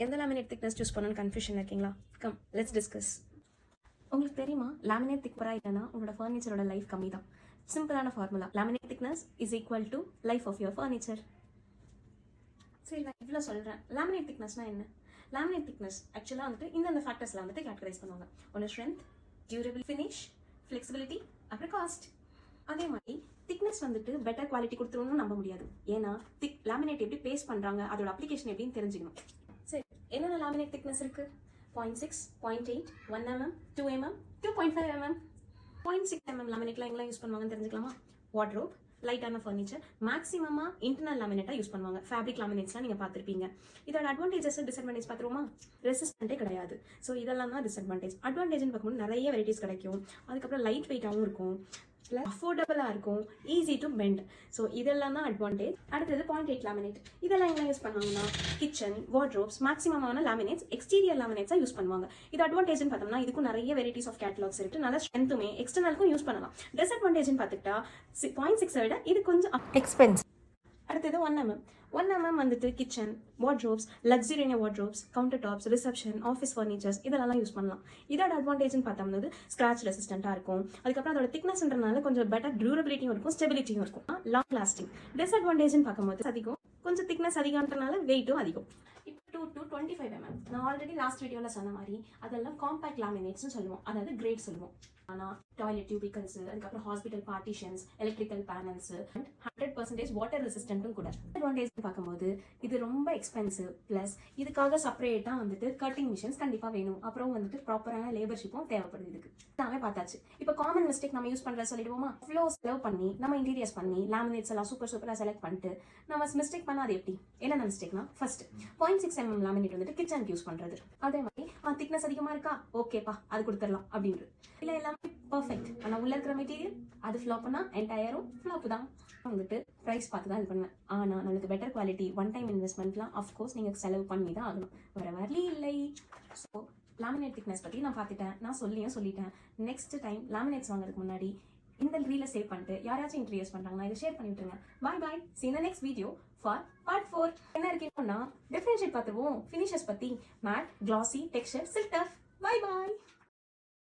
எந்த laminate thickness choose பண்ணணும்னு confusion இருக்கீங்களா? Come let's discuss. உங்களுக்கு தெரியுமா, லேமினேட் திக்பராக இல்லைன்னா உங்களோட ஃபர்னிச்சரோட லைஃப் கம்மி தான். சிம்பிளான formula, laminate thickness is equal to life of your furniture. சரி, நான் இவ்வளோ சொல்கிறேன். லேமினேட் திக்னஸ்னா என்ன? லேமினேட் திக்னஸ் ஆக்சுவலாக வந்துட்டு இந்த ஃபேக்டர்ஸில் வந்துட்டு கேட்டகரைஸ் பண்ணுவாங்க. ஒன்று ஸ்ட்ரென்த், டியூரபிள் ஃபினிஷ், ஃப்ளெக்சிபிலிட்டி, அப்புறம் காஸ்ட். அதே மாதிரி திக்னஸ் வந்துட்டு பெட்டர் குவாலிட்டி கொடுத்துருன்னு நம்ப முடியாது. ஏன்னா லேமினேட் எப்படி பேஸ்ட் பண்ணுறாங்க, அதோட அப்ளிகேஷன் எப்படின்னு தெரிஞ்சுக்கணும். சரி, என்னென்ன லேமினேட் திக்னஸ் இருக்குது? 0.6, 0.8, 1 mm, 2 mm, 2.5 mm. 0.6 mm லேமினேட்லாம் எங்கெல்லாம் யூஸ் பண்ணுவாங்கன்னு தெரிஞ்சுக்கலாமா? வார்ட்ரோப், லைட்டான ஃபர்னிச்சர், மேக்ஸிமமாக இன்டர்னல் லேமினேட்டாக யூஸ் பண்ணுவாங்க. ஃபேப்ரிக் லேமினேட்ஸ்லாம் நீங்கள் பார்த்துருப்பீங்க. இதோட அட்வான்டேஜஸ் டிஸ்அட்வான்டேஜ் பார்த்துருவோமா? ரெசிஸ்டன்ட்டே கிடையாது. ஸோ இதெல்லாம் தான் டிஸ்அட்வான்டேஜ். அட்வான்டேஜ்னு பார்க்கும்போது நிறைய வெரைட்டிஸ் கிடைக்கும். அதுக்கப்புறம் லைட் வெயிட்டாகவும் இருக்கும், ப்ளஸ் அஃபோர்டபுளாக இருக்கும், ஈஸி டு பெண்ட். ஸோ இதெல்லாம் தான் அட்வான்டேஜ். அடுத்தது 0.8 லேமினேட். இதெல்லாம் எங்கே யூஸ் பண்ணுவாங்கன்னா கிச்சன், வார்ட்ரோப்ஸ், மேக்ஸிமமான லேமினேட்ஸ் எக்ஸ்டீரியர் லேமினேட்ஸாக யூஸ் பண்ணுவாங்க. இது அட்வான்டேஜ்னு பார்த்தோம்னா இதுக்கும் நிறைய வெரைட்டிஸ் ஆஃப் கேட்டலாக்ஸ் இருக்குது. நல்ல ஸ்ட்ரென்த்துமே எக்ஸ்டர்னலுக்கும் யூஸ் பண்ணலாம். டிஸ்அட்வான்டேஜ்னு பார்த்துக்கிட்டா 0.6 விட இது கொஞ்சம் எக்ஸ்பென்சிவ். அடுத்தது 1 mm. 1 mm வந்துட்டு கிச்சன், வார்ட்ரோப்ஸ், லக்ஸுரியான wardrobes, counter tops, reception, office furnitures இதெல்லாம் யூஸ் பண்ணலாம். இதோட அட்வான்டேஜ்னு பார்த்தோம்னா ஸ்க்ராச் ரெசிஸ்டண்ட்டாக இருக்கும். அதுக்கப்புறம் அதோட திக்னஸ்ன்றனால கொஞ்சம் பெட்டர் டியூரபிலிட்டியும் இருக்கும், ஸ்டெபிலிட்டியும் இருக்கும், லாங் லாஸ்டிங். டிஸ்அட்வான்டேஜ்னு பார்க்கும்போது அதிகம், கொஞ்சம் திக்னஸ் அதிகம்ன்றனால வெயிட்டும் அதிகம். இப்போ 2 to 25 mm. நான் ஆல்ரெடி லாஸ்ட் வீடியோவில் சொன்ன மாதிரி அதெல்லாம் காம்பேக்ட் லேமினேட்ஸ்னு சொல்லுவோம், அதாவது கிரேட் சொல்லுவோம். ஆனால் டாய்லெட் டியூபிகல்ஸ், அதுக்கப்புறம் hospital partitions, electrical panels, 100% water ரெசிஸ்டன்ட்டும் கூட. அட்வான்டேஜ் பார்க்கும்போது இது ரொம்ப எக்ஸ்பென்சிவ், ப்ளஸ் இதுக்காக செப்பரேட்டாக வந்துட்டு கட்டிங் மிஷின்ஸ் கண்டிப்பாக வேணும். அப்புறம் வந்துட்டு ப்ராப்பரான லேபர்ஷிப்பும் தேவைப்படுது. இதுக்கு எல்லாமே பார்த்தாச்சு. இப்போ காமன் மிஸ்டேக் நம்ம யூஸ் பண்ணுற சொல்லிடுவோமா? ஃப்ளோ செலவு பண்ணி நம்ம இன்டீரியர்ஸ் பண்ணி லேமினேட்ஸ் எல்லாம் சூப்பராக செலக்ட் பண்ணிட்டு நம்ம மிஸ்டேக் பண்ணால் அது எப்படி? என்னென்ன மிஸ்டேக்னா, ஃபர்ஸ்ட் 0.6 mm லேமினேட் வந்துட்டு கிச்சனுக்கு யூஸ் பண்ணுறது. அதே மாதிரி திக்னஸ் அதிகமாக இருக்கா, ஓகேப்பா அது கொடுத்துடலாம் அப்படின்றது. இல்லை எல்லாமே பர்ஃபெக்ட், ஆனால் உள்ள இருக்கிற மெட்டீரியல் அது ஃப்ளாப் பண்ணால் என்டையரும் ஃப்ளாப் தான். வந்துட்டு ப்ரைஸ் பார்த்து தான் இது பண்ணுவேன். ஆனால் நம்மளுக்கு பெட்டர் குவாலிட்டி, ஒன் டைம் இன்வெஸ்ட்மெண்ட்லாம் அஃப்கோர்ஸ் நீங்கள் செலவு பண்ணி தான் ஆகணும், வேறு வழி இல்லை. ஸோ லேமினேட் திக்னஸ் பற்றி நான் பார்த்துட்டேன், நான் சொல்லிட்டேன். நெக்ஸ்ட் டைம் லேமினேட்ஸ் வாங்குறதுக்கு முன்னாடி இந்த ரீலை சேவ் பண்ணிட்டு யாராச்சும் இன்ட்ரடியூஸ் பண்ணுறாங்கன்னா இதை ஷேர் பண்ணி விட்டுருங்க. பாய். see you in the next video for part 4. என்ன இருக்குன்னா டிஃபரன்ஷியேட் பார்த்துருவோம் ஃபினிஷஸ் பற்றி. Matte, classy, texture, silk tough. பாய்.